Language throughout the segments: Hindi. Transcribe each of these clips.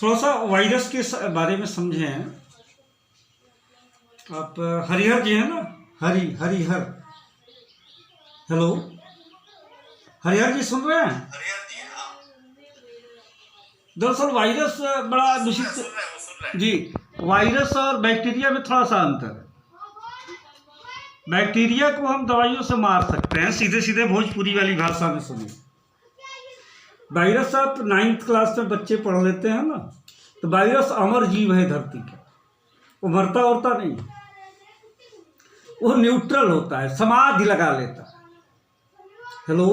थोड़ा सा वायरस के बारे में समझें। आप हरिहर जी हैं ना? हरिहर, हेलो हरिहर जी, सुन रहे हैं? दरअसल वायरस बड़ा विशिष्ट जी। वायरस और बैक्टीरिया में थोड़ा सा अंतर है। बैक्टीरिया को हम दवाइयों से मार सकते हैं, सीधे सीधे भोजपुरी वाली भाषा में सुनिए। वायरस आप 9th क्लास में बच्चे पढ़ लेते हैं ना, तो वायरस अमर जीव है धरती का, वो मरता उड़ता नहीं, वो न्यूट्रल होता है, समाधि लगा लेता है। हेलो,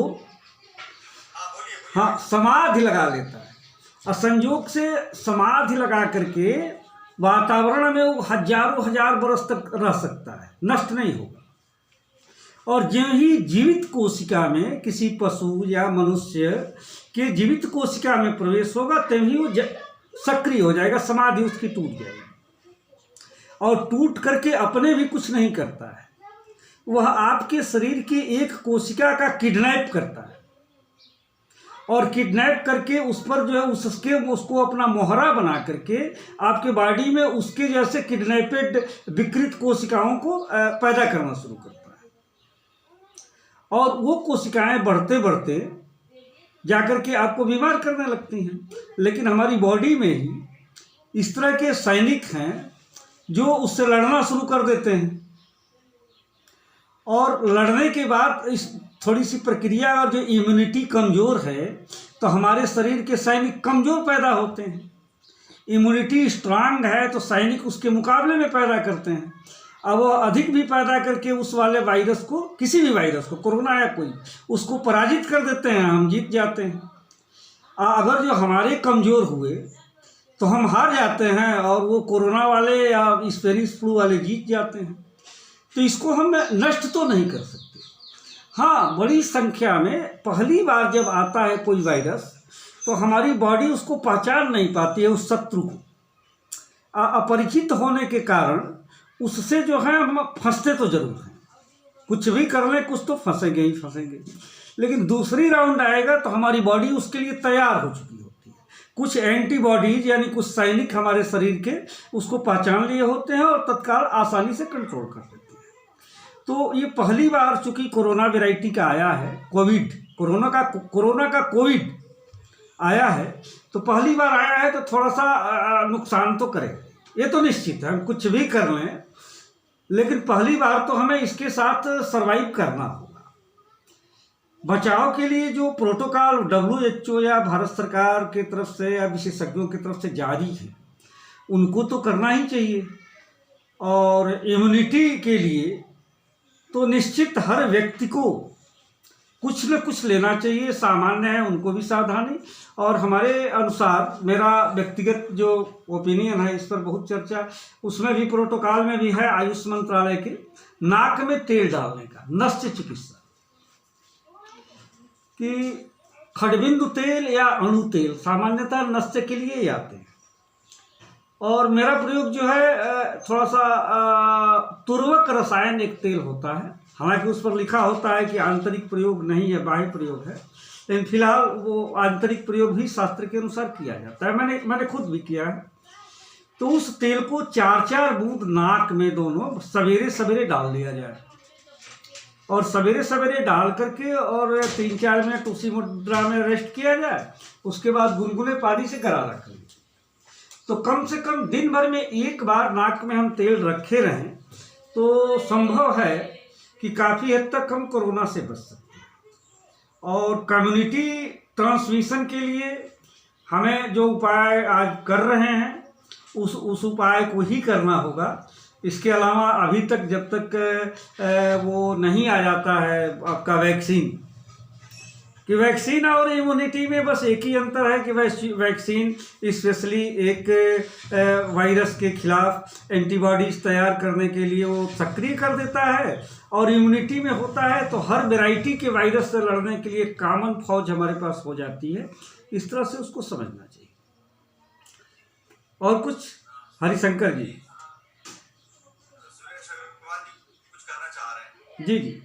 हाँ, समाधि लगा लेता है और संयोग से समाधि लगा करके वातावरण में वो हजारों हजार बरस तक रह सकता है, नष्ट नहीं होगा। और जो ही जीवित कोशिका में किसी पशु या मनुष्य के जीवित कोशिका में प्रवेश होगा तभी वो सक्रिय हो जाएगा, समाधि उसकी टूट जाएगी। और टूट करके अपने भी कुछ नहीं करता है, वह आपके शरीर की एक कोशिका का किडनैप करता है और किडनैप करके उस पर जो है उसको अपना मोहरा बना करके आपके बॉडी में उसके जैसे किडनैपेड विकृत कोशिकाओं को पैदा करना शुरू करता है। और वो कोशिकाएं बढ़ते बढ़ते जाकर के आपको बीमार करने लगती हैं। लेकिन हमारी बॉडी में ही इस तरह के सैनिक हैं जो उससे लड़ना शुरू कर देते हैं और लड़ने के बाद इस थोड़ी सी प्रक्रिया और जो इम्यूनिटी कमज़ोर है तो हमारे शरीर के सैनिक कमज़ोर पैदा होते हैं। इम्यूनिटी स्ट्रांग है तो सैनिक उसके मुकाबले में पैदा करते हैं। अब वो अधिक भी पैदा करके उस वाले वायरस को, किसी भी वायरस को, कोरोना या कोई, उसको पराजित कर देते हैं, हम जीत जाते हैं। अगर जो हमारे कमज़ोर हुए तो हम हार जाते हैं और वो कोरोना वाले या स्पेनिश फ्लू वाले जीत जाते हैं। तो इसको हम नष्ट तो नहीं कर सकते। हाँ, बड़ी संख्या में पहली बार जब आता है कोई वायरस तो हमारी बॉडी उसको पहचान नहीं पाती है, उस शत्रु को। अपरिचित होने के कारण उससे जो है हम फंसते तो जरूर हैं, कुछ भी कर लें कुछ तो फंसेंगे ही फंसेंगे। लेकिन दूसरी राउंड आएगा तो हमारी बॉडी उसके लिए तैयार हो चुकी होती है। कुछ एंटीबॉडीज यानी कुछ सैनिक हमारे शरीर के उसको पहचान लिए होते हैं और तत्काल आसानी से कंट्रोल कर लेते हैं। तो ये पहली बार चूंकि कोरोना वेराइटी का आया है, कोरोना का कोविड आया है, तो पहली बार आया है तो थोड़ा सा नुकसान तो करेगा, ये तो निश्चित है। हम कुछ भी कर लें लेकिन पहली बार तो हमें इसके साथ सरवाइव करना होगा। बचाव के लिए जो प्रोटोकॉल WHO या भारत सरकार की तरफ से या विशेषज्ञों की तरफ से जारी है उनको तो करना ही चाहिए। और इम्यूनिटी के लिए तो निश्चित हर व्यक्ति को कुछ न कुछ लेना चाहिए, सामान्य है उनको भी सावधानी। और हमारे अनुसार, मेरा व्यक्तिगत जो ओपिनियन है, इस पर बहुत चर्चा, उसमें भी प्रोटोकॉल में भी है आयुष मंत्रालय के, नाक में तेल डालने का, नस्य चिकित्सा, कि खडबिंदु तेल या अणु तेल सामान्यतः नस्य के लिए ही आते हैं। और मेरा प्रयोग जो है थोड़ा सा तुर्वक रसायन एक तेल होता है, हालांकि उस पर लिखा होता है कि आंतरिक प्रयोग नहीं है, बाह्य प्रयोग है, लेकिन फिलहाल वो आंतरिक प्रयोग भी शास्त्र के अनुसार किया जाता है। मैंने खुद भी किया है। तो उस तेल को 4-4 बूंद नाक में दोनों सवेरे सवेरे डाल दिया जाए और सवेरे सवेरे डाल करके और 3-4 मिनट उसी मुद्रा में रेस्ट किया जाए। उसके बाद गुनगुने पानी से गरा रख लें। तो कम से कम दिन भर में एक बार नाक में हम तेल रखे रहें तो संभव है कि काफ़ी हद तक हम कोरोना से बच सकते हैं। और कम्युनिटी ट्रांसमिशन के लिए हमें जो उपाय आज कर रहे हैं उस उपाय को ही करना होगा। इसके अलावा अभी तक जब तक वो नहीं आ जाता है आपका वैक्सीन, कि वैक्सीन और इम्यूनिटी में बस एक ही अंतर है कि वैक्सीन स्पेशली एक वायरस के खिलाफ एंटीबॉडीज तैयार करने के लिए वो सक्रिय कर देता है, और इम्यूनिटी में होता है तो हर वैरायटी के वायरस से लड़ने के लिए कॉमन फौज हमारे पास हो जाती है। इस तरह से उसको समझना चाहिए। और कुछ हरिशंकर जी? जी जी।